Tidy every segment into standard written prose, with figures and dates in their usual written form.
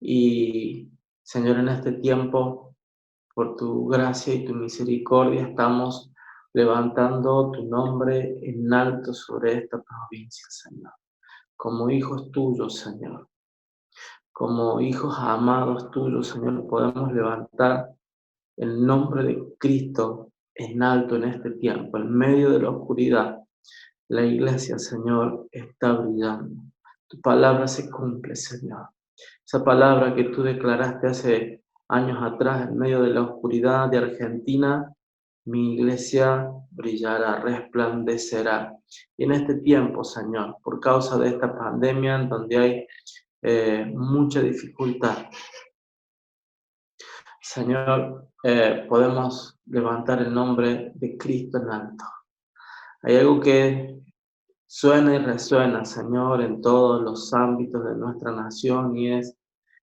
Y Señor, en este tiempo, por tu gracia y tu misericordia, estamos levantando tu nombre en alto sobre esta provincia, Señor. Como hijos tuyos, Señor, como hijos amados tuyos, Señor, podemos levantar el nombre de Cristo en alto en este tiempo, en medio de la oscuridad. La iglesia, Señor, está brillando. Tu palabra se cumple, Señor. Esa palabra que tú declaraste hace años atrás en medio de la oscuridad de Argentina, mi iglesia brillará, resplandecerá. Y en este tiempo, Señor, por causa de esta pandemia en donde hay mucha dificultad, Señor, podemos levantar el nombre de Cristo en alto. Hay algo que suena y resuena, Señor, en todos los ámbitos de nuestra nación y es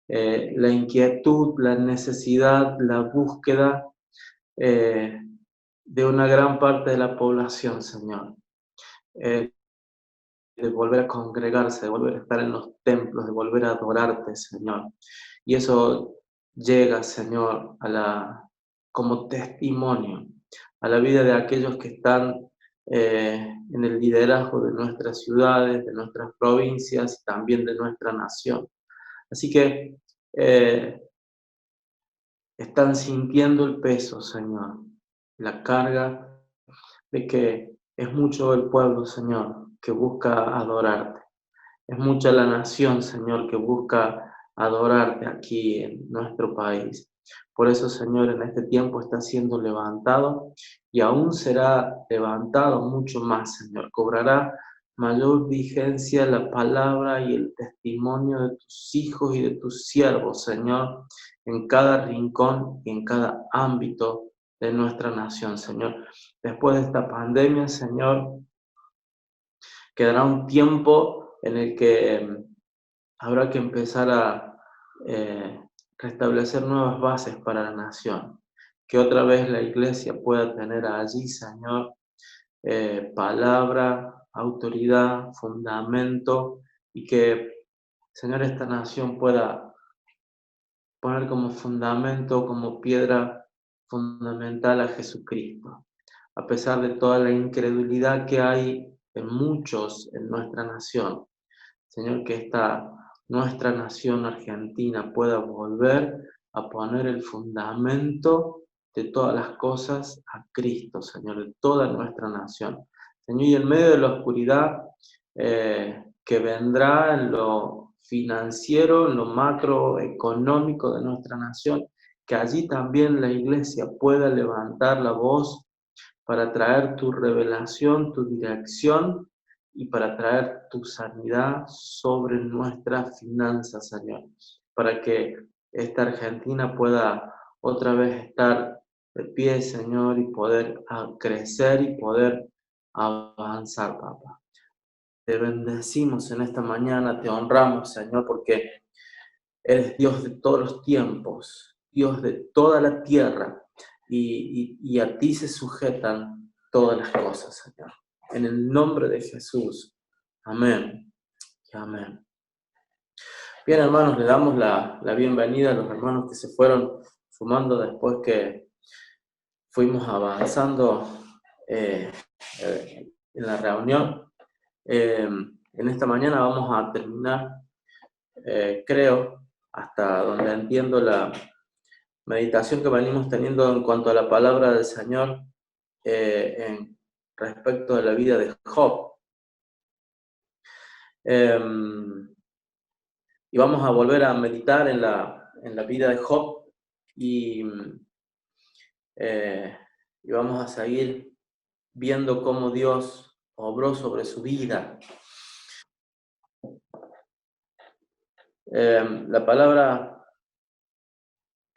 la inquietud, la necesidad, la búsqueda eh, de una gran parte de la población, Señor, eh, de volver a congregarse, de volver a estar en los templos, de volver a adorarte, Señor. Y eso llega, Señor, como testimonio a la vida de aquellos que están en el liderazgo de nuestras ciudades, de nuestras provincias y también de nuestra nación. Así que están sintiendo el peso, Señor, la carga de que es mucho el pueblo, Señor, que busca adorarte. Es mucha la nación, Señor, que busca adorarte aquí en nuestro país. Por eso, Señor, en este tiempo está siendo levantado y aún será levantado mucho más, Señor. Cobrará mayor vigencia la palabra y el testimonio de tus hijos y de tus siervos, Señor, en cada rincón y en cada ámbito de nuestra nación, Señor. Después de esta pandemia, Señor, quedará un tiempo en el que habrá que empezar a eh, restablecer nuevas bases para la nación. Que otra vez la iglesia pueda tener allí, Señor, palabra, autoridad, fundamento, y que, Señor, esta nación pueda poner como fundamento, como piedra fundamental a Jesucristo. A pesar de toda la incredulidad que hay en muchos en nuestra nación, Señor, que nuestra nación argentina pueda volver a poner el fundamento de todas las cosas a Cristo, Señor, de toda nuestra nación. Señor, y en medio de la oscuridad que vendrá en lo financiero, en lo macroeconómico de nuestra nación, que allí también la iglesia pueda levantar la voz para traer tu revelación, tu dirección y para traer tu sanidad sobre nuestras finanzas, Señor, para que esta Argentina pueda otra vez estar de pie, Señor, y poder crecer y poder avanzar, papá. Te bendecimos en esta mañana, te honramos, Señor, porque eres Dios de todos los tiempos, Dios de toda la tierra, y a ti se sujetan todas las cosas, Señor. En el nombre de Jesús. Amén y amén. Bien, hermanos, le damos la bienvenida a los hermanos que se fueron sumando después que fuimos avanzando en la reunión. En esta mañana vamos a terminar, creo, hasta donde entiendo la meditación que venimos teniendo en cuanto a la palabra del Señor en respecto de la vida de Job. Y vamos a volver a meditar en la vida de Job y vamos a seguir viendo cómo Dios obró sobre su vida. La palabra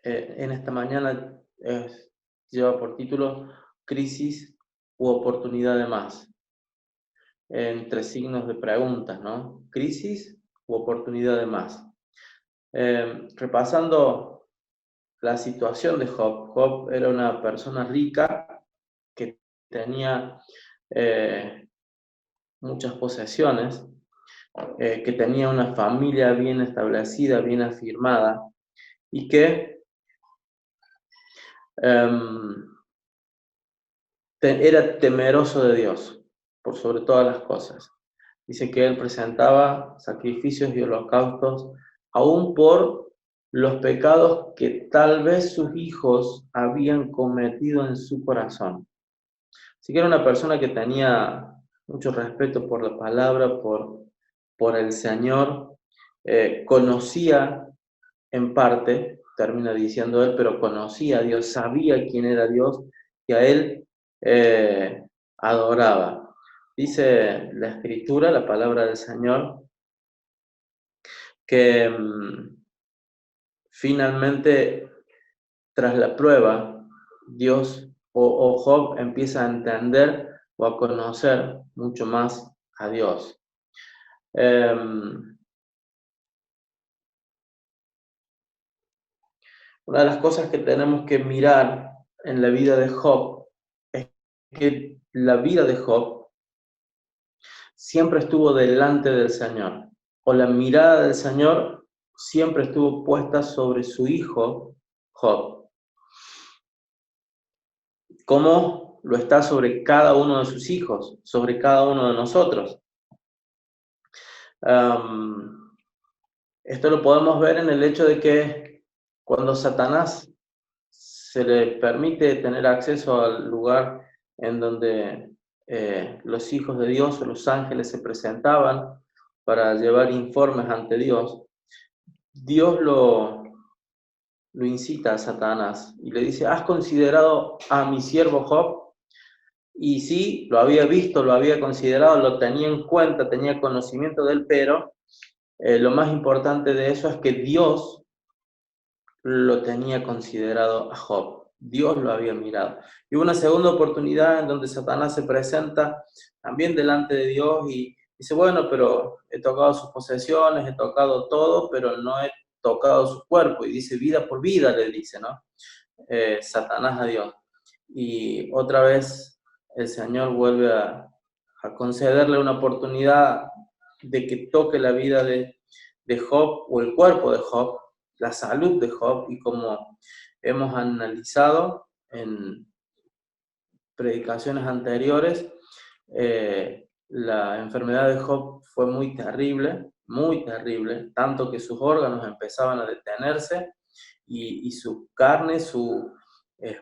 en esta mañana lleva por título Crisis u oportunidad de más. Entre signos de preguntas, ¿no? Crisis u oportunidad de más. Repasando la situación de Job. Job era una persona rica que tenía muchas posesiones, que tenía una familia bien establecida, bien afirmada, y que era temeroso de Dios por sobre todas las cosas. Dice que él presentaba sacrificios y holocaustos aún por los pecados que tal vez sus hijos habían cometido en su corazón. Así que era una persona que tenía mucho respeto por la palabra, por el Señor, conocía en parte, termina diciendo él, pero conocía a Dios, sabía quién era Dios, que a él eh, adoraba. Dice la Escritura, la palabra del Señor, que finalmente, tras la prueba, Dios o Job empieza a entender o a conocer mucho más a Dios. Una de las cosas que tenemos que mirar en la vida de Job es que la vida de Job siempre estuvo delante del Señor, o la mirada del Señor siempre estuvo puesta sobre su hijo Job, como lo está sobre cada uno de sus hijos, sobre cada uno de nosotros. Esto lo podemos ver en el hecho de que cuando Satanás se le permite tener acceso al lugar en donde los hijos de Dios o los ángeles se presentaban para llevar informes ante Dios, Dios lo incita a Satanás y le dice: ¿has considerado a mi siervo Job? Y sí, lo había visto, lo había considerado, lo tenía en cuenta, tenía conocimiento de él, pero lo más importante de eso es que Dios lo tenía considerado a Job. Dios lo había mirado. Y hubo una segunda oportunidad en donde Satanás se presenta también delante de Dios y dice: bueno, pero he tocado sus posesiones, he tocado todo, pero no he tocado su cuerpo. Y dice: vida por vida, le dice, ¿no? Satanás a Dios. Y otra vez el Señor vuelve a concederle una oportunidad de que toque la vida de Job o el cuerpo de Job, la salud de Job, y como hemos analizado en predicaciones anteriores, la enfermedad de Job fue muy terrible, tanto que sus órganos empezaban a detenerse y su carne, sus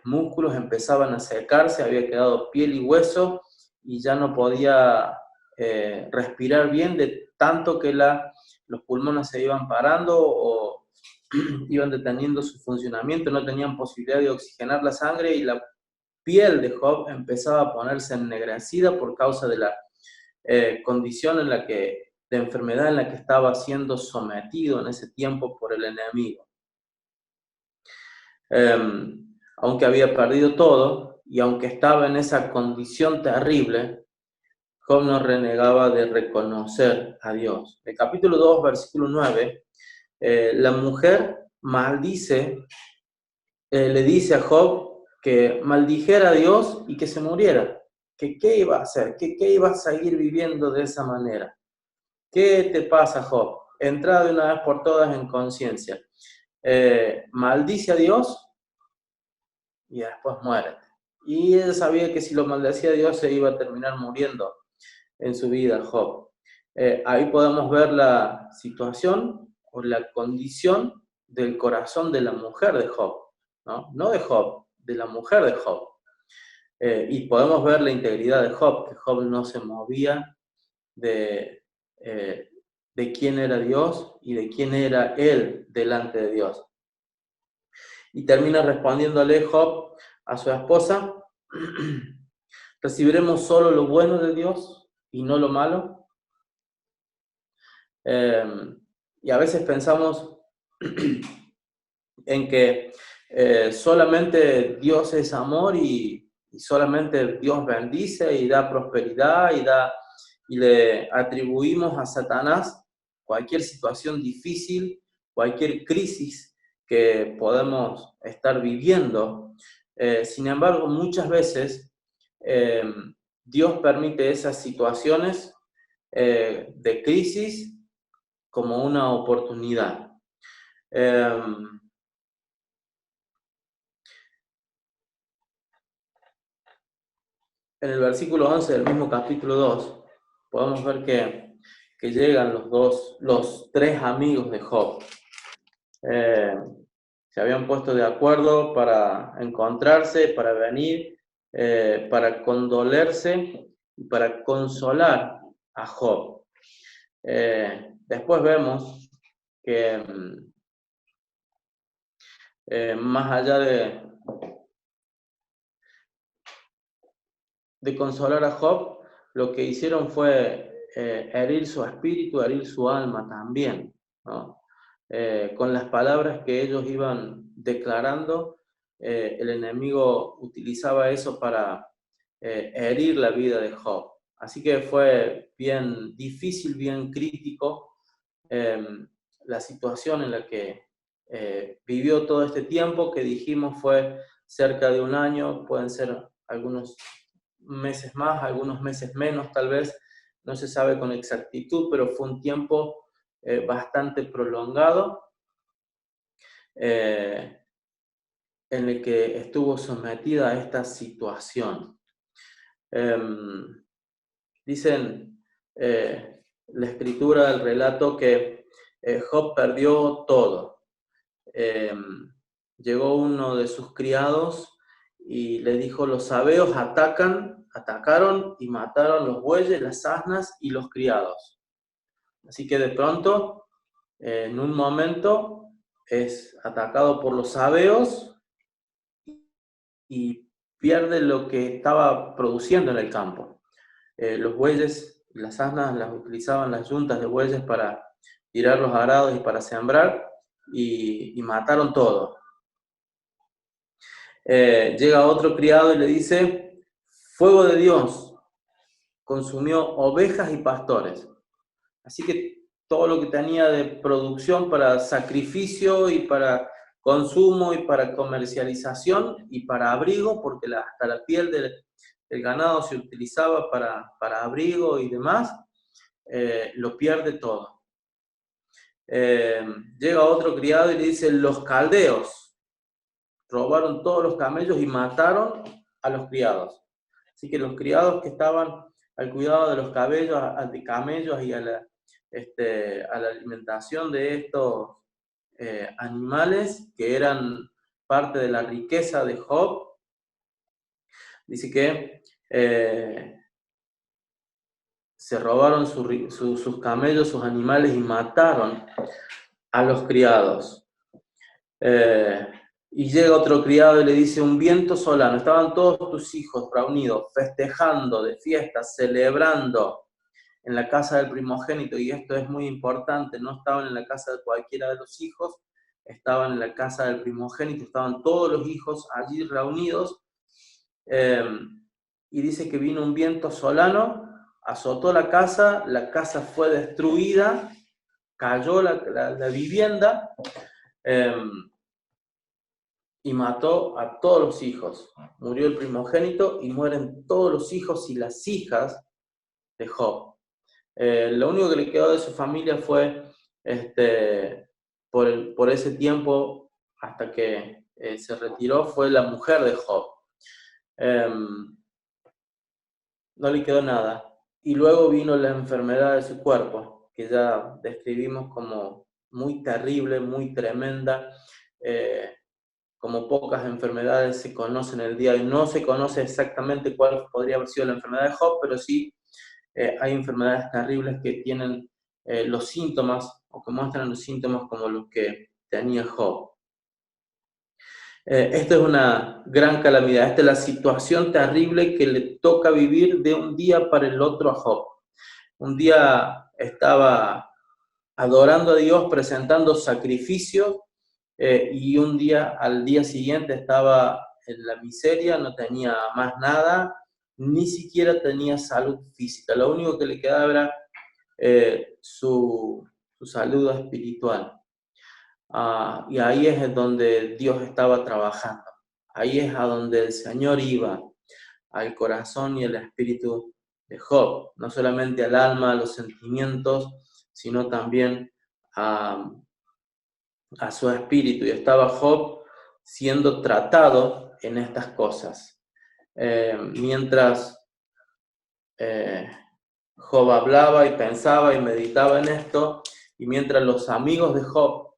músculos empezaban a secarse, había quedado piel y hueso y ya no podía respirar bien de tanto que los pulmones se iban parando o iban deteniendo su funcionamiento, no tenían posibilidad de oxigenar la sangre y la piel de Job empezaba a ponerse ennegrecida por causa de la condición de enfermedad en la que estaba siendo sometido en ese tiempo por el enemigo. Aunque había perdido todo y aunque estaba en esa condición terrible, Job no renegaba de reconocer a Dios. El capítulo 2, versículo 9, la mujer le dice a Job que maldijera a Dios y que se muriera. Que qué iba a hacer, que qué iba a seguir viviendo de esa manera. ¿Qué te pasa, Job? Entra de una vez por todas en conciencia. Maldice a Dios y después muere. Y él sabía que si lo maldecía a Dios se iba a terminar muriendo en su vida, Job. Ahí podemos ver la situación o la condición del corazón de la mujer de Job, no de Job, de la mujer de Job. Y podemos ver la integridad de Job, que Job no se movía de quién era Dios y de quién era él delante de Dios. Y termina respondiéndole Job a su esposa: ¿recibiremos solo lo bueno de Dios y no lo malo? Y a veces pensamos en que solamente Dios es amor y solamente Dios bendice y da prosperidad y le atribuimos a Satanás cualquier situación difícil, cualquier crisis que podemos estar viviendo. Sin embargo, muchas veces Dios permite esas situaciones de crisis como una oportunidad. En el versículo 11 del mismo capítulo 2, podemos ver que llegan los tres amigos de Job. Se habían puesto de acuerdo para encontrarse, para venir, para condolerse y para consolar a Job. Después vemos que más allá de consolar a Job, lo que hicieron fue herir su espíritu, herir su alma también, ¿no? Con las palabras que ellos iban declarando, el enemigo utilizaba eso para herir la vida de Job. Así que fue bien difícil, bien crítico la situación en la que vivió todo este tiempo, que dijimos fue cerca de un año, pueden ser algunos meses más, algunos meses menos tal vez, no se sabe con exactitud, pero fue un tiempo bastante prolongado en el que estuvo sometida a esta situación. Dicen la escritura, el relato, que Job perdió todo. Llegó uno de sus criados y le dijo: los sabeos atacaron y mataron los bueyes, las asnas y los criados. Así que de pronto, en un momento, es atacado por los sabeos y pierde lo que estaba produciendo en el campo. Los bueyes, las asnas las utilizaban las yuntas de bueyes para tirar los arados y para sembrar, y mataron todo. Llega otro criado y le dice: fuego de Dios consumió ovejas y pastores. Así que todo lo que tenía de producción para sacrificio y para consumo y para comercialización y para abrigo, porque hasta la piel del ganado se utilizaba para abrigo y demás, lo pierde todo. Llega otro criado y le dice: los caldeos robaron todos los camellos y mataron a los criados. Así que los criados que estaban al cuidado de los camellos y a la alimentación de estos animales, que eran parte de la riqueza de Job, dice que se robaron sus camellos, sus animales, y mataron a los criados. Y llega otro criado y le dice: un viento solano, estaban todos tus hijos reunidos, festejando de fiesta, celebrando en la casa del primogénito, y esto es muy importante, no estaban en la casa de cualquiera de los hijos, estaban en la casa del primogénito, estaban todos los hijos allí reunidos, y dice que vino un viento solano, azotó la casa fue destruida, cayó la vivienda, y mató a todos los hijos. Murió el primogénito y mueren todos los hijos y las hijas de Job. Lo único que le quedó de su familia fue, por ese tiempo, hasta que se retiró, fue la mujer de Job. No le quedó nada. Y luego vino la enfermedad de su cuerpo, que ya describimos como muy terrible, muy tremenda, como pocas enfermedades se conocen el día de hoy. No se conoce exactamente cuál podría haber sido la enfermedad de Job, pero sí hay enfermedades terribles que tienen los síntomas, o que muestran los síntomas como los que tenía Job. Esta es una gran calamidad, esta es la situación terrible que le toca vivir de un día para el otro a Job. Un día estaba adorando a Dios, presentando sacrificios, y al día siguiente estaba en la miseria, no tenía más nada, ni siquiera tenía salud física. Lo único que le quedaba era su salud espiritual. Y ahí es donde Dios estaba trabajando. Ahí es a donde el Señor iba, al corazón y el espíritu de Job, no solamente al alma, a los sentimientos, sino también a su espíritu. Y estaba Job siendo tratado en estas cosas. Mientras Job hablaba y pensaba y meditaba en esto, y mientras los amigos de Job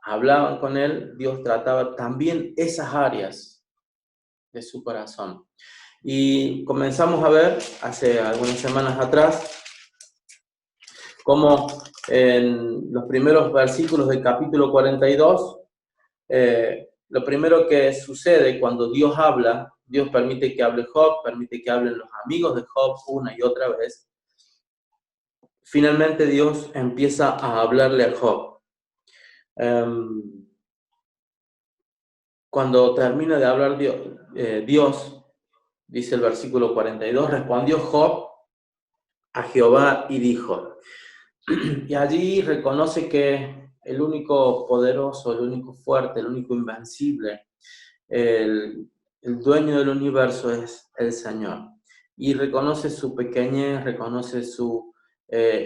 hablaban con él, Dios trataba también esas áreas de su corazón. Y comenzamos a ver hace algunas semanas atrás cómo en los primeros versículos del capítulo 42, lo primero que sucede cuando Dios habla, Dios permite que hable Job, permite que hablen los amigos de Job una y otra vez. Finalmente Dios empieza a hablarle a Job. Cuando termina de hablar Dios, dice el versículo 42, respondió Job a Jehová y dijo, y allí reconoce que el único poderoso, el único fuerte, el único invencible, el dueño del universo es el Señor. Y reconoce su pequeñez, reconoce su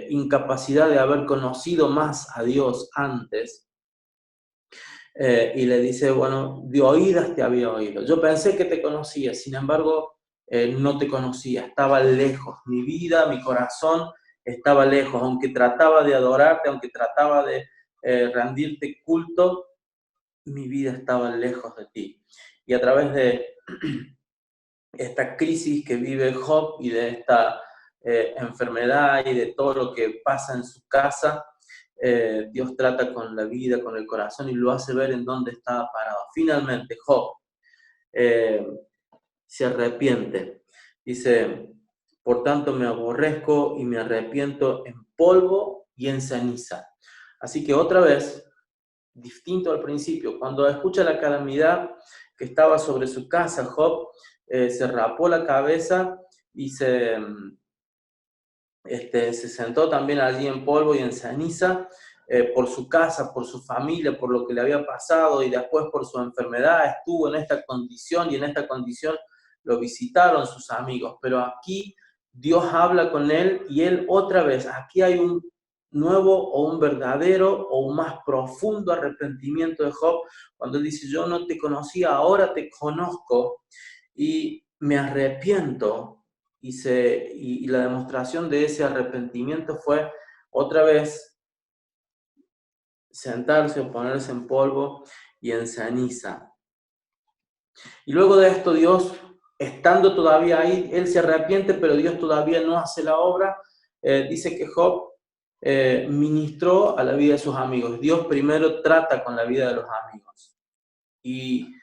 incapacidad de haber conocido más a Dios antes. Y le dice, bueno, de oídas te había oído. Yo pensé que te conocía, sin embargo, no te conocía. Estaba lejos. Mi vida, mi corazón estaba lejos. Aunque trataba de adorarte, aunque trataba de rendirte culto, mi vida estaba lejos de ti. Y a través de esta crisis que vive Job y de esta enfermedad y de todo lo que pasa en su casa, Dios trata con la vida, con el corazón y lo hace ver en dónde estaba parado. Finalmente Job se arrepiente. Dice, por tanto me aborrezco y me arrepiento en polvo y en ceniza. Así que otra vez, distinto al principio, cuando escucha la calamidad que estaba sobre su casa, Job se rapó la cabeza y se sentó también allí en polvo y en ceniza por su casa, por su familia, por lo que le había pasado y después por su enfermedad. Estuvo en esta condición y en esta condición lo visitaron sus amigos. Pero aquí Dios habla con él y él otra vez, aquí hay un nuevo o un verdadero o un más profundo arrepentimiento de Job cuando él dice, yo no te conocía, ahora te conozco y me arrepiento. Y la demostración de ese arrepentimiento fue otra vez sentarse o ponerse en polvo y en ceniza. Y luego de esto Dios, estando todavía ahí, él se arrepiente, pero Dios todavía no hace la obra. Dice que Job ministró a la vida de sus amigos. Dios primero trata con la vida de los amigos y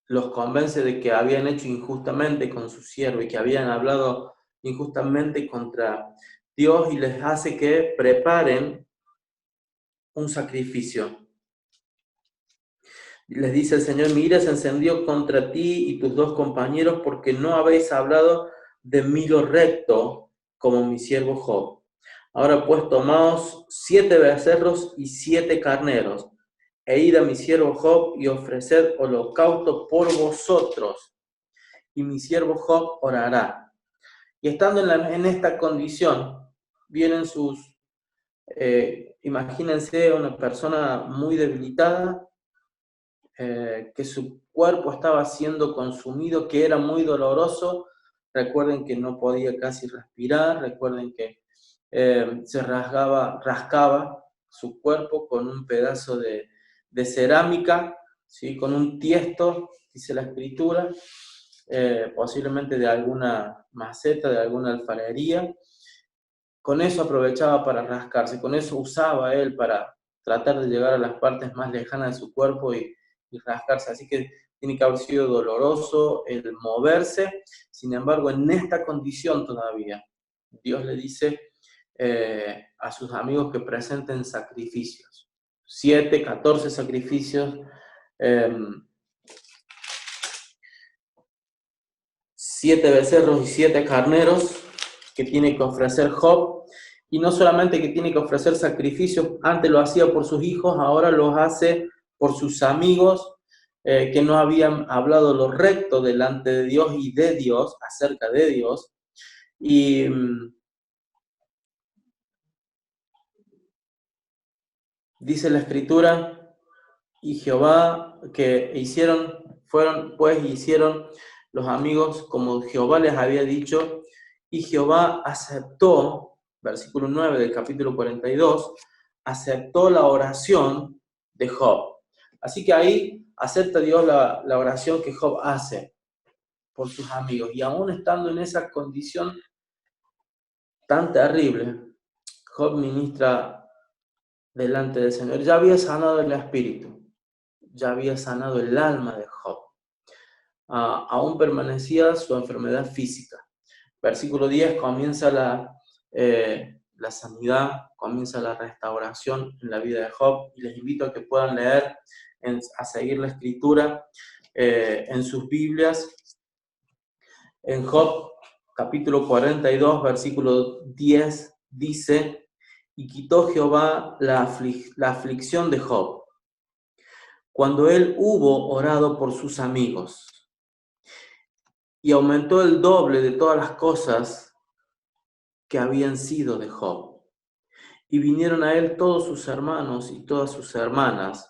los convence de que habían hecho injustamente con su siervo y que habían hablado injustamente contra Dios y les hace que preparen un sacrificio. Les dice el Señor, mi ira se encendió contra ti y tus dos compañeros porque no habéis hablado de mí lo recto como mi siervo Job. Ahora pues tomaos 7 becerros y 7 carneros e id a mi siervo Job y ofreced holocausto por vosotros, y mi siervo Job orará. Y estando en esta condición, vienen imagínense una persona muy debilitada, que su cuerpo estaba siendo consumido, que era muy doloroso. Recuerden que no podía casi respirar, recuerden que se rascaba su cuerpo con un pedazo de cerámica, ¿sí? Con un tiesto, dice la escritura, posiblemente de alguna maceta, de alguna alfarería. Con eso aprovechaba para rascarse, con eso usaba él para tratar de llegar a las partes más lejanas de su cuerpo y rascarse. Así que tiene que haber sido doloroso el moverse. Sin embargo, en esta condición todavía, Dios le dice a sus amigos que presenten sacrificios. 7, 14 sacrificios. 7 becerros y 7 carneros que tiene que ofrecer Job. Y no solamente que tiene que ofrecer sacrificios, antes lo hacía por sus hijos, ahora los hace por sus amigos, que no habían hablado lo recto delante de Dios y de Dios, acerca de Dios. Y dice la Escritura, y Jehová, fueron pues y hicieron los amigos como Jehová les había dicho, y Jehová aceptó, versículo 9 del capítulo 42, aceptó la oración de Job. Así que ahí acepta Dios la oración que Job hace por sus amigos. Y aún estando en esa condición tan terrible, Job ministra delante del Señor. Ya había sanado el espíritu, ya había sanado el alma de Job. Aún permanecía su enfermedad física. Versículo 10 comienza la sanidad, comienza la restauración en la vida de Job, y les invito a que puedan leer, a seguir la escritura en sus Biblias. En Job capítulo 42, versículo 10 dice: y quitó Jehová la aflicción de Job, cuando él hubo orado por sus amigos, y aumentó el doble de todas las cosas que habían sido de Job. Y vinieron a él todos sus hermanos y todas sus hermanas,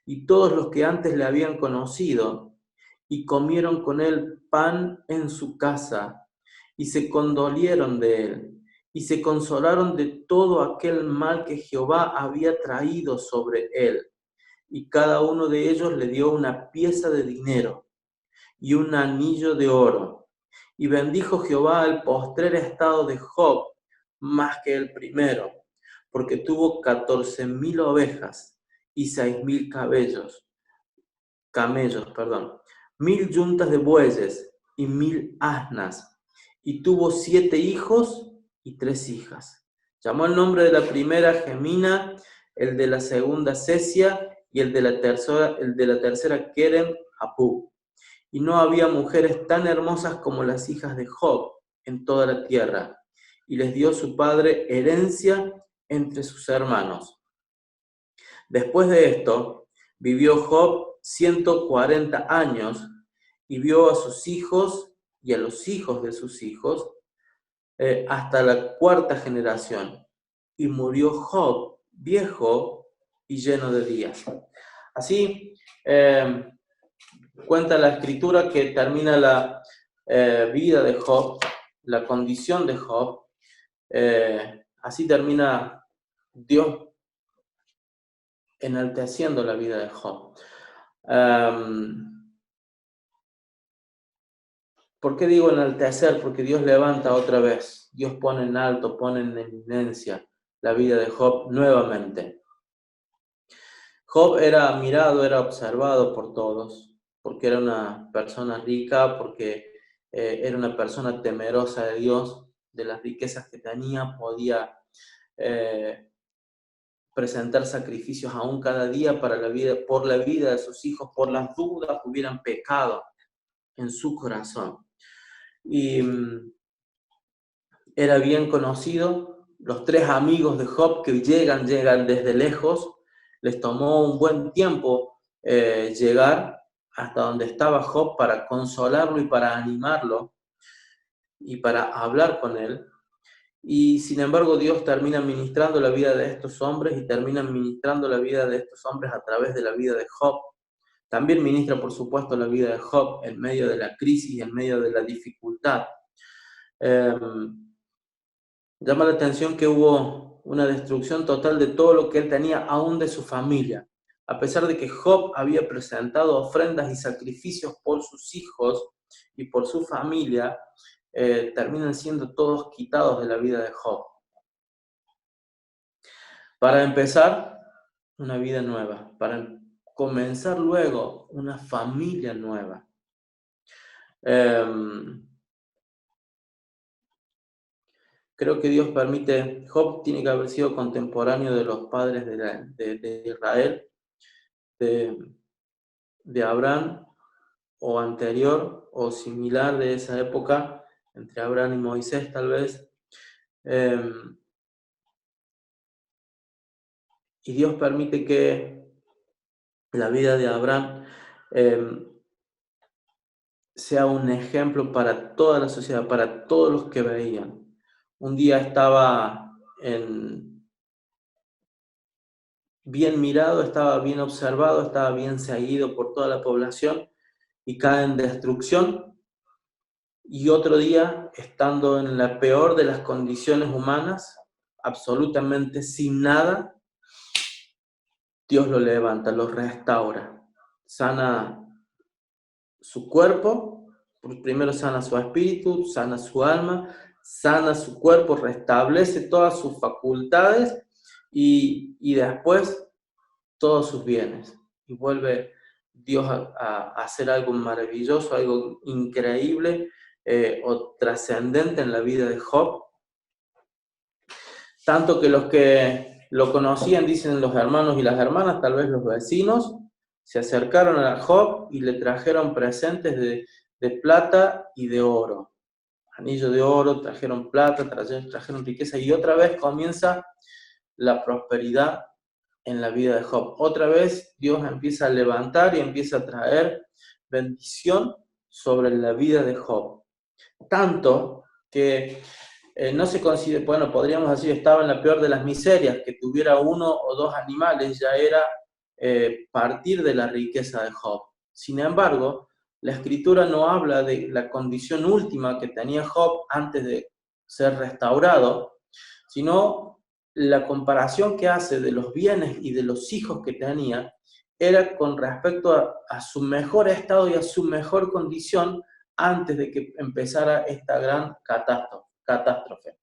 y todos los que antes le habían conocido, y comieron con él pan en su casa, y se condolieron de él, y se consolaron de todo aquel mal que Jehová había traído sobre él. Y cada uno de ellos le dio una pieza de dinero y un anillo de oro. Y bendijo Jehová el postrer estado de Job más que el primero, porque tuvo 14,000 ovejas y 6,000 camellos, 1,000 yuntas de bueyes y 1,000 asnas, y tuvo 7 hijos y 3 hijas. Llamó el nombre de la primera Gemina, el de la segunda Cesia, y el de la tercera Kerem Apú. Y no había mujeres tan hermosas como las hijas de Job en toda la tierra. Y les dio su padre herencia entre sus hermanos. Después de esto, vivió Job 140 años y vio a sus hijos y a los hijos de sus hijos hasta la cuarta generación. Y murió Job viejo y lleno de días. Así cuenta la escritura que termina la vida de Job, la condición de Job. Así termina Dios enalteciendo la vida de Job. ¿Por qué digo enaltecer? Porque Dios levanta otra vez. Dios pone en alto, pone en eminencia la vida de Job nuevamente. Job era mirado, era observado por todos, porque era una persona rica, porque era una persona temerosa de Dios, de las riquezas que tenía, podía presentar sacrificios aún cada día para la vida, por la vida de sus hijos, por las dudas que hubieran pecado en su corazón. Y era bien conocido. Los 3 amigos de Job que llegan desde lejos. Les tomó un buen tiempo llegar hasta donde estaba Job para consolarlo y para animarlo y para hablar con él. Y sin embargo Dios termina ministrando la vida de estos hombres y termina ministrando la vida de estos hombres a través de la vida de Job. También ministra, por supuesto, la vida de Job en medio de la crisis, en medio de la dificultad. Llama la atención que hubo una destrucción total de todo lo que él tenía, aún de su familia. A pesar de que Job había presentado ofrendas y sacrificios por sus hijos y por su familia, terminan siendo todos quitados de la vida de Job. Para empezar, una vida nueva. Para comenzar luego, una familia nueva. Creo que Dios permite, Job tiene que haber sido contemporáneo de los padres de Israel, de Abraham, o anterior, o similar de esa época, entre Abraham y Moisés tal vez. Y Dios permite que la vida de Abraham sea un ejemplo para toda la sociedad, para todos los que veían. Un día estaba bien mirado, estaba bien observado, estaba bien seguido por toda la población y cae en destrucción. Y otro día, estando en la peor de las condiciones humanas, absolutamente sin nada, Dios lo levanta, lo restaura, sana su cuerpo, primero sana su espíritu, sana su alma, sana su cuerpo, restablece todas sus facultades y después todos sus bienes. Y vuelve Dios a hacer algo maravilloso, algo increíble o trascendente en la vida de Job. Tanto que los que lo conocían, dicen los hermanos y las hermanas, tal vez los vecinos, se acercaron a Job y le trajeron presentes de plata y de oro. Anillo de oro, trajeron plata, trajeron riqueza, y otra vez comienza la prosperidad en la vida de Job. Otra vez Dios empieza a levantar y empieza a traer bendición sobre la vida de Job. Tanto que no se considera, bueno, podríamos decir, estaba en la peor de las miserias, que tuviera uno o dos animales ya era partir de la riqueza de Job. Sin embargo, la Escritura no habla de la condición última que tenía Job antes de ser restaurado, sino la comparación que hace de los bienes y de los hijos que tenía era con respecto a su mejor estado y a su mejor condición antes de que empezara esta gran catástrofe.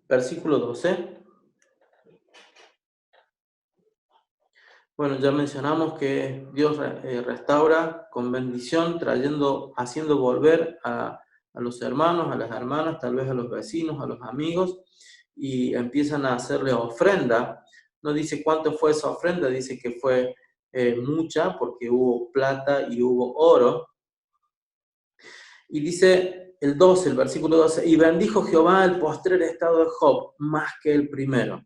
Versículo 12. Bueno, ya mencionamos que Dios restaura con bendición, haciendo volver a los hermanos, a las hermanas, tal vez a los vecinos, a los amigos, y empiezan a hacerle ofrenda. No dice cuánto fue esa ofrenda, dice que fue mucha, porque hubo plata y hubo oro. Y dice el versículo 12, y bendijo Jehová el postrer estado de Job más que el primero,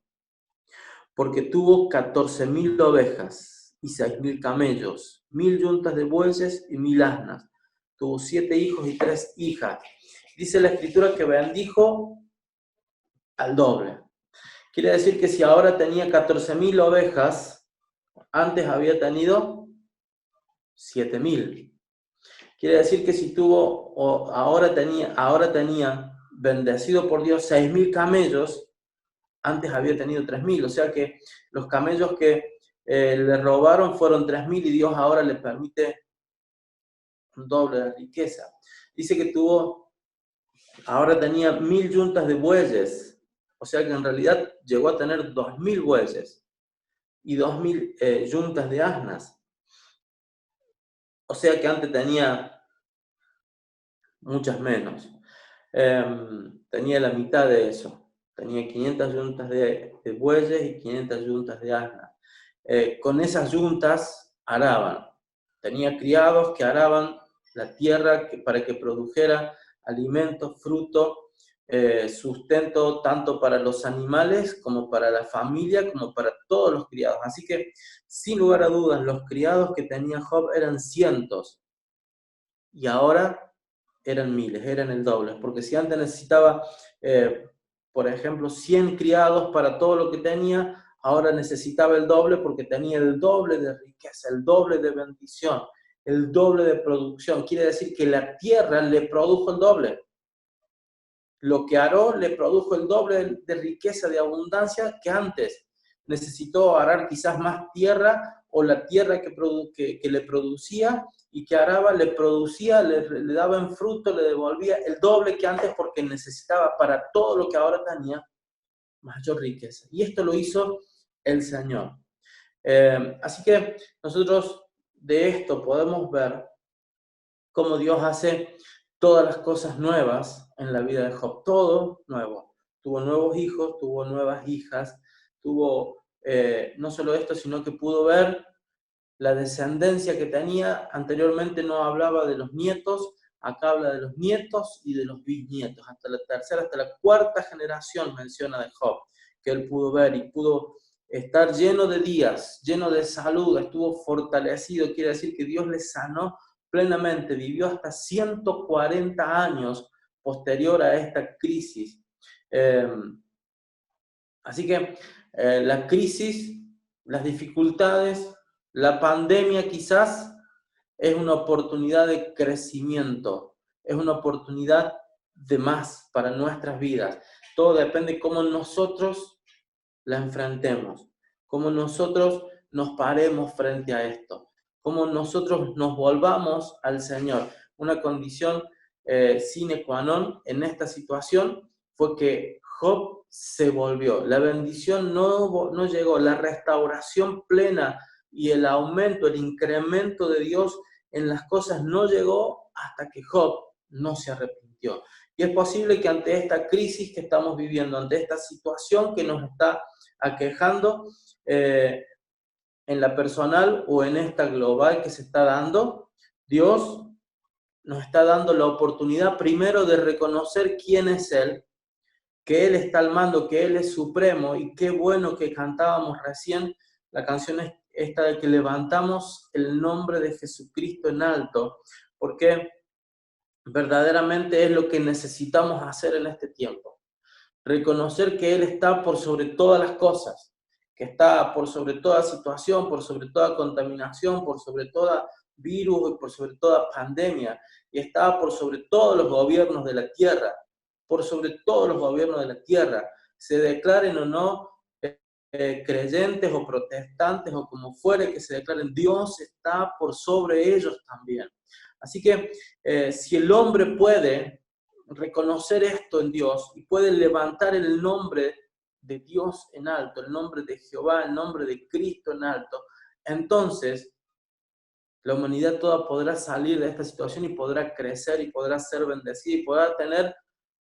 porque tuvo 14,000 ovejas y 6,000 camellos, 1,000 yuntas de bueyes y 1,000 asnas. Tuvo 7 hijos y 3 hijas. Dice la Escritura que bendijo al doble. Quiere decir que si ahora tenía 14,000 ovejas, antes había tenido 7,000. Quiere decir que si tuvo, o ahora tenía bendecido por Dios 6,000 camellos, antes había tenido 3,000. O sea que los camellos que le robaron fueron 3,000 y Dios ahora le permite un doble de riqueza. Dice que ahora tenía 1,000 yuntas de bueyes. O sea que en realidad llegó a tener 2,000 bueyes y 2,000 yuntas de asnas. O sea que antes tenía muchas menos. Tenía la mitad de eso. Tenía 500 yuntas de bueyes y 500 yuntas de asnas. Con esas yuntas araban. Tenía criados que araban la tierra para que produjera alimento, fruto, sustento tanto para los animales como para la familia, como para todos los criados. Así que, sin lugar a dudas, los criados que tenía Job eran cientos. Y ahora eran miles, eran el doble, porque si antes necesitaba, por ejemplo, 100 criados para todo lo que tenía, ahora necesitaba el doble porque tenía el doble de riqueza, el doble de bendición, el doble de producción. Quiere decir que la tierra le produjo el doble. Lo que aró le produjo el doble de riqueza, de abundancia que antes. Necesitó arar quizás más tierra, o la tierra que le producía y que araba le producía, le daba en fruto, le devolvía el doble que antes, porque necesitaba para todo lo que ahora tenía mayor riqueza. Y esto lo hizo el Señor. Así que nosotros de esto podemos ver cómo Dios hace todas las cosas nuevas en la vida de Job, todo nuevo. Tuvo nuevos hijos, tuvo nuevas hijas, tuvo no solo esto, sino que pudo ver la descendencia que tenía. Anteriormente no hablaba de los nietos, acá habla de los nietos y de los bisnietos, hasta la tercera, hasta la cuarta generación menciona de Job, que él pudo ver y pudo estar lleno de días, lleno de salud, estuvo fortalecido, quiere decir que Dios le sanó plenamente, vivió hasta 140 años posterior a esta crisis. Así que la crisis, las dificultades, la pandemia quizás es una oportunidad de crecimiento, es una oportunidad de más para nuestras vidas. Todo depende de cómo nosotros la enfrentemos, cómo nosotros nos paremos frente a esto, cómo nosotros nos volvamos al Señor. Una condición sine qua non en esta situación fue que Job se volvió. La bendición no llegó, la restauración plena y el aumento, el incremento de Dios en las cosas no llegó hasta que Job no se arrepintió. Y es posible que ante esta crisis que estamos viviendo, ante esta situación que nos está aquejando, en la personal o en esta global que se está dando, Dios nos está dando la oportunidad primero de reconocer quién es Él, que Él está al mando, que Él es supremo, y qué bueno que cantábamos recién la canción esta de que levantamos el nombre de Jesucristo en alto, porque verdaderamente es lo que necesitamos hacer en este tiempo. Reconocer que Él está por sobre todas las cosas, que está por sobre toda situación, por sobre toda contaminación, por sobre toda virus y por sobre toda pandemia, y está por sobre todos los gobiernos de la tierra, por sobre todos los gobiernos de la tierra, se declaren o no creyentes o protestantes o como fuere que se declaren, Dios está por sobre ellos también. Así que si el hombre puede reconocer esto en Dios y puede levantar el nombre de Dios en alto, el nombre de Jehová, el nombre de Cristo en alto, entonces la humanidad toda podrá salir de esta situación y podrá crecer y podrá ser bendecida y podrá tener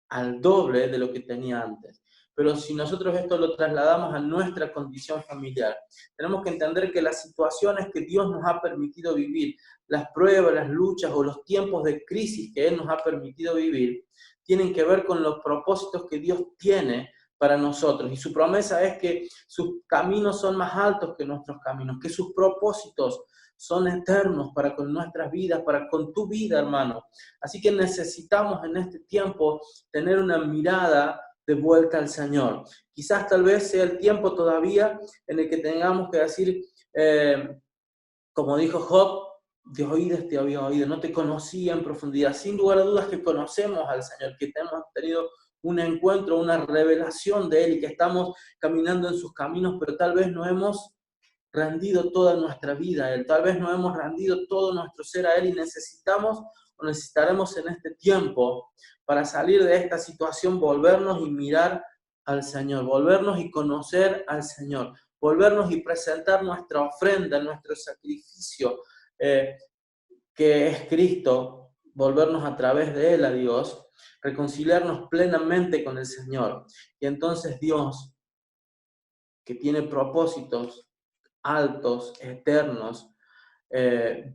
al doble de lo que tenía antes. Pero si nosotros esto lo trasladamos a nuestra condición familiar, tenemos que entender que las situaciones que Dios nos ha permitido vivir, las pruebas, las luchas o los tiempos de crisis que Él nos ha permitido vivir, tienen que ver con los propósitos que Dios tiene para nosotros. Y su promesa es que sus caminos son más altos que nuestros caminos, que sus propósitos son eternos para con nuestras vidas, para con tu vida, hermano. Así que necesitamos en este tiempo tener una mirada de vuelta al Señor. Quizás tal vez sea el tiempo todavía en el que tengamos que decir, como dijo Job, de oídas te había oído, no te conocía en profundidad. Sin lugar a dudas que conocemos al Señor, que hemos tenido un encuentro, una revelación de Él y que estamos caminando en sus caminos, pero tal vez no hemos rendido toda nuestra vida a Él, tal vez no hemos rendido todo nuestro ser a Él y necesitamos o necesitaremos en este tiempo para salir de esta situación volvernos y mirar al Señor, volvernos y conocer al Señor, volvernos y presentar nuestra ofrenda, nuestro sacrificio, que es Cristo, volvernos a través de Él a Dios, reconciliarnos plenamente con el Señor. Y entonces Dios, que tiene propósitos altos, eternos,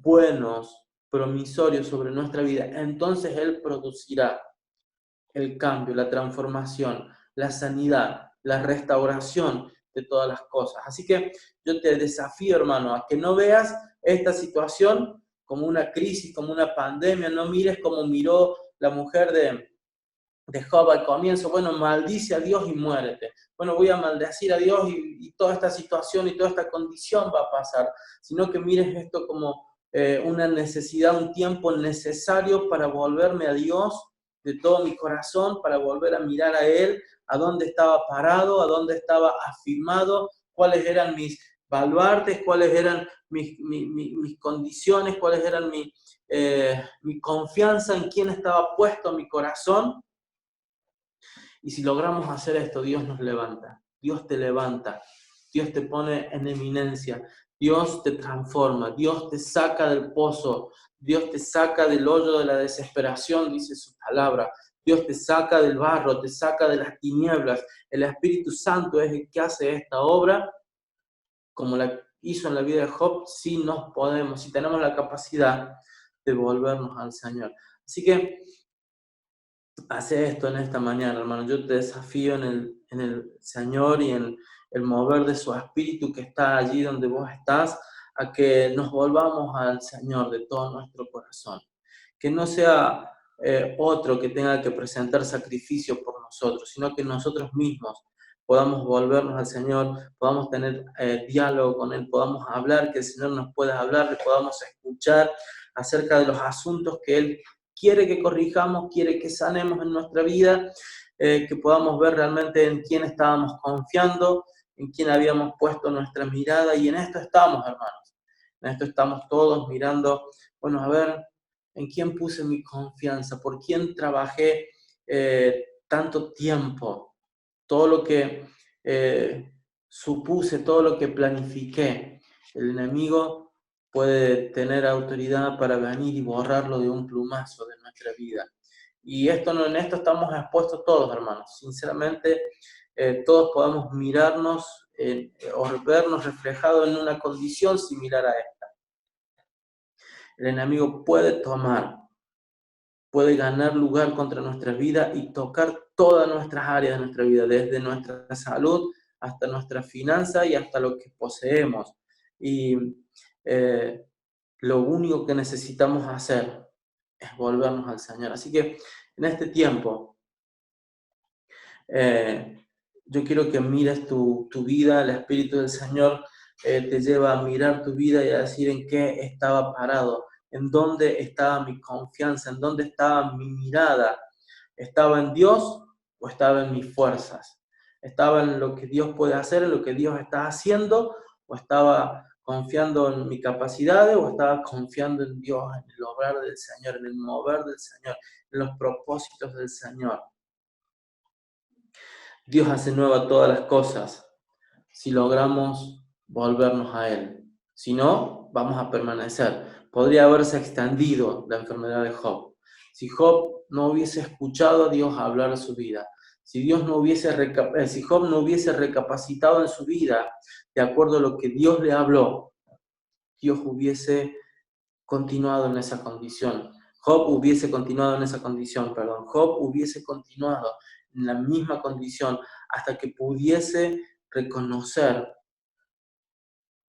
buenos, promisorios sobre nuestra vida, entonces Él producirá el cambio, la transformación, la sanidad, la restauración de todas las cosas. Así que yo te desafío, hermano, a que no veas esta situación como una crisis, como una pandemia, no mires como miró la mujer de Job al comienzo, bueno, maldice a Dios y muérete. Bueno, voy a maldecir a Dios y toda esta situación y toda esta condición va a pasar, sino que mires esto como una necesidad, un tiempo necesario para volverme a Dios de todo mi corazón, para volver a mirar a Él, a dónde estaba parado, a dónde estaba afirmado, cuáles eran mis baluartes, cuáles eran mis condiciones, cuáles eran mi confianza, en quién estaba puesto mi corazón. Y si logramos hacer esto, Dios nos levanta, Dios te levanta, Dios te pone en eminencia, Dios te transforma, Dios te saca del pozo, Dios te saca del hoyo de la desesperación, dice su palabra. Dios te saca del barro, te saca de las tinieblas. El Espíritu Santo es el que hace esta obra, como la hizo en la vida de Job, si nos podemos, si tenemos la capacidad de volvernos al Señor. Así que hace esto en esta mañana, hermano. Yo te desafío en el Señor y en el mover de su Espíritu que está allí donde vos estás, a que nos volvamos al Señor de todo nuestro corazón. Que no sea otro que tenga que presentar sacrificio por nosotros, sino que nosotros mismos podamos volvernos al Señor, podamos tener diálogo con Él, podamos hablar, que el Señor nos pueda hablar, le podamos escuchar acerca de los asuntos que Él quiere que corrijamos, quiere que sanemos en nuestra vida, que podamos ver realmente en quién estábamos confiando, en quién habíamos puesto nuestra mirada, y en esto estamos, hermanos. En esto estamos todos mirando, bueno, a ver, ¿en quién puse mi confianza? ¿Por quién trabajé tanto tiempo? Todo lo que supuse, todo lo que planifiqué. El enemigo puede tener autoridad para venir y borrarlo de un plumazo de nuestra vida. Y en esto estamos expuestos todos, hermanos. Sinceramente, todos podemos mirarnos o vernos reflejados en una condición similar a esta. El enemigo puede ganar lugar contra nuestra vida y tocar todas nuestras áreas de nuestra vida, desde nuestra salud hasta nuestra finanza y hasta lo que poseemos. Y lo único que necesitamos hacer es volvernos al Señor. Así que en este tiempo, yo quiero que mires tu vida. El Espíritu del Señor te lleva a mirar tu vida y a decir en qué estaba parado, en dónde estaba mi confianza, en dónde estaba mi mirada. ¿Estaba en Dios o estaba en mis fuerzas? ¿Estaba en lo que Dios puede hacer, en lo que Dios está haciendo? ¿O estaba confiando en mis capacidades? ¿O estaba confiando en Dios, en el obrar del Señor, en el mover del Señor, en los propósitos del Señor? Dios hace nueva todas las cosas si logramos volvernos a Él. Si no, vamos a permanecer. Podría haberse extendido la enfermedad de Job. Si Job no hubiese escuchado a Dios hablar su vida, si Job no hubiese recapacitado en su vida de acuerdo a lo que Dios le habló, Dios hubiese continuado en esa condición. Job hubiese continuado en esa condición, perdón. Job hubiese continuado en la misma condición hasta que pudiese reconocer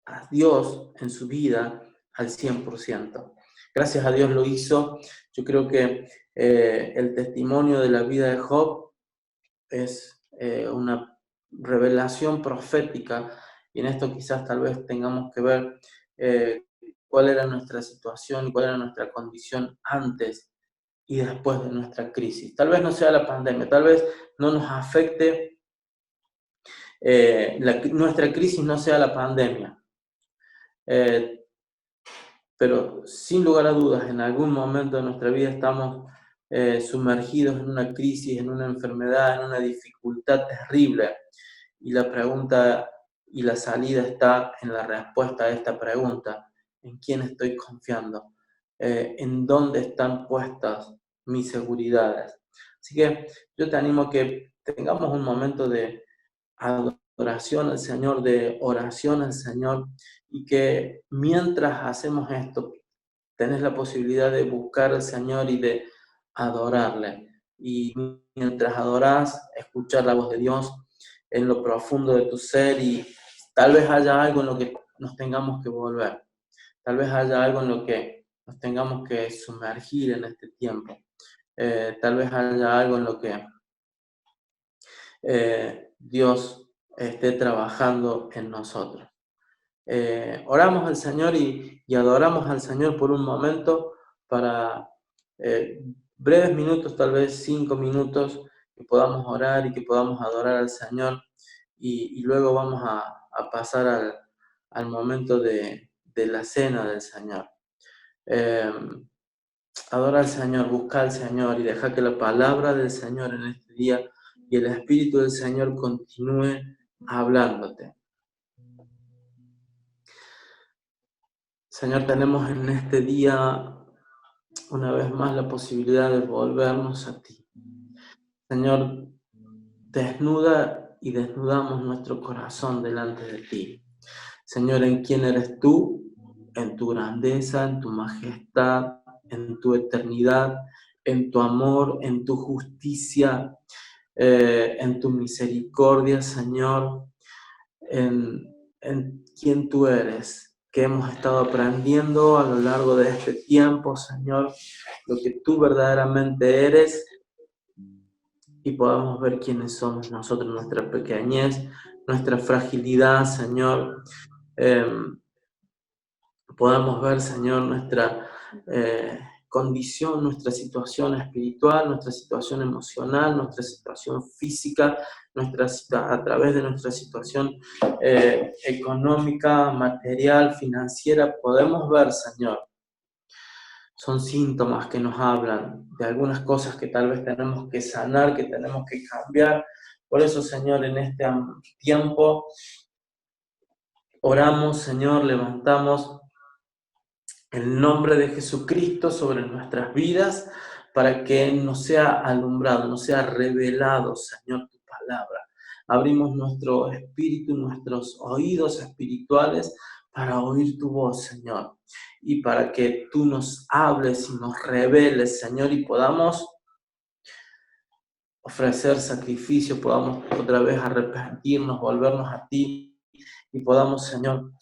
a Dios en su vida al 100%. Gracias a Dios lo hizo. Yo creo que el testimonio de la vida de Job es una revelación profética, y en esto quizás tal vez tengamos que ver cuál era nuestra situación, cuál era nuestra condición antes y después de nuestra crisis. Tal vez no sea la pandemia, tal vez no nos afecte, nuestra crisis no sea la pandemia, pero sin lugar a dudas, en algún momento de nuestra vida estamos sumergidos en una crisis, en una enfermedad, en una dificultad terrible. Y la pregunta y la salida está en la respuesta a esta pregunta: ¿en quién estoy confiando? ¿En dónde están puestas mis seguridades? Así que yo te animo a que tengamos un momento de adoración al Señor, de oración al Señor, y que mientras hacemos esto, tenés la posibilidad de buscar al Señor y de adorarle. Y mientras adorás, escuchar la voz de Dios en lo profundo de tu ser, y tal vez haya algo en lo que nos tengamos que volver. Tal vez haya algo en lo que nos tengamos que sumergir en este tiempo. Tal vez haya algo en lo que Dios esté trabajando en nosotros. Oramos al Señor y adoramos al Señor por un momento, para breves minutos, tal vez 5 minutos, que podamos orar y que podamos adorar al Señor, y luego vamos a pasar al momento de la cena del Señor. Adora al Señor, busca al Señor y deja que la palabra del Señor en este día y el Espíritu del Señor continúe hablándote. Señor, tenemos en este día una vez más la posibilidad de volvernos a ti. Señor, desnuda y desnudamos nuestro corazón delante de ti. Señor, ¿en quién eres tú? En tu grandeza, en tu majestad, en tu eternidad, en tu amor, en tu justicia, en tu misericordia, Señor, en quién tú eres, que hemos estado aprendiendo a lo largo de este tiempo, Señor, lo que tú verdaderamente eres, y podamos ver quiénes somos nosotros, nuestra pequeñez, nuestra fragilidad, Señor. Podamos ver, Señor, nuestra condición, nuestra situación espiritual, nuestra situación emocional, nuestra situación física, a través de nuestra situación económica, material, financiera, podemos ver, Señor. Son síntomas que nos hablan de algunas cosas que tal vez tenemos que sanar, que tenemos que cambiar. Por eso, Señor, en este tiempo oramos, Señor, levantamos el nombre de Jesucristo sobre nuestras vidas para que nos sea alumbrado, nos sea revelado, Señor, tu palabra. Abrimos nuestro espíritu, nuestros oídos espirituales para oír tu voz, Señor, y para que tú nos hables y nos reveles, Señor, y podamos ofrecer sacrificio, podamos otra vez arrepentirnos, volvernos a ti, y podamos, Señor,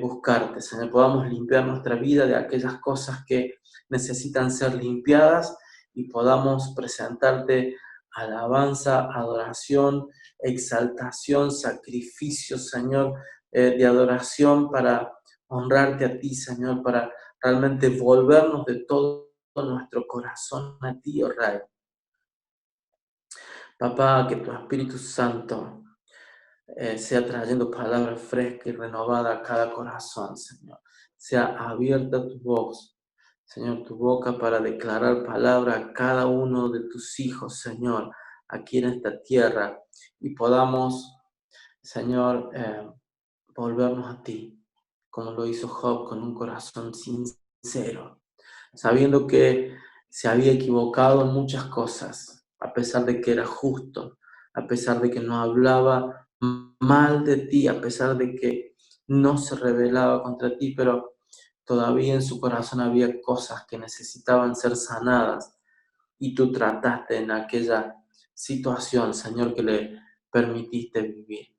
buscarte, Señor, podamos limpiar nuestra vida de aquellas cosas que necesitan ser limpiadas y podamos presentarte alabanza, adoración, exaltación, sacrificio, Señor, de adoración para honrarte a ti, Señor, para realmente volvernos de todo nuestro corazón a ti, oh Rey. Papá, que tu Espíritu Santo sea trayendo palabra fresca y renovada a cada corazón, Señor. Sea abierta tu voz, Señor, tu boca para declarar palabra a cada uno de tus hijos, Señor, aquí en esta tierra, y podamos, Señor, volvernos a ti, como lo hizo Job, con un corazón sincero, sabiendo que se había equivocado en muchas cosas, a pesar de que era justo, a pesar de que no hablaba mal de ti, a pesar de que no se rebelaba contra ti, pero todavía en su corazón había cosas que necesitaban ser sanadas, y tú trataste en aquella situación, Señor, que le permitiste vivir.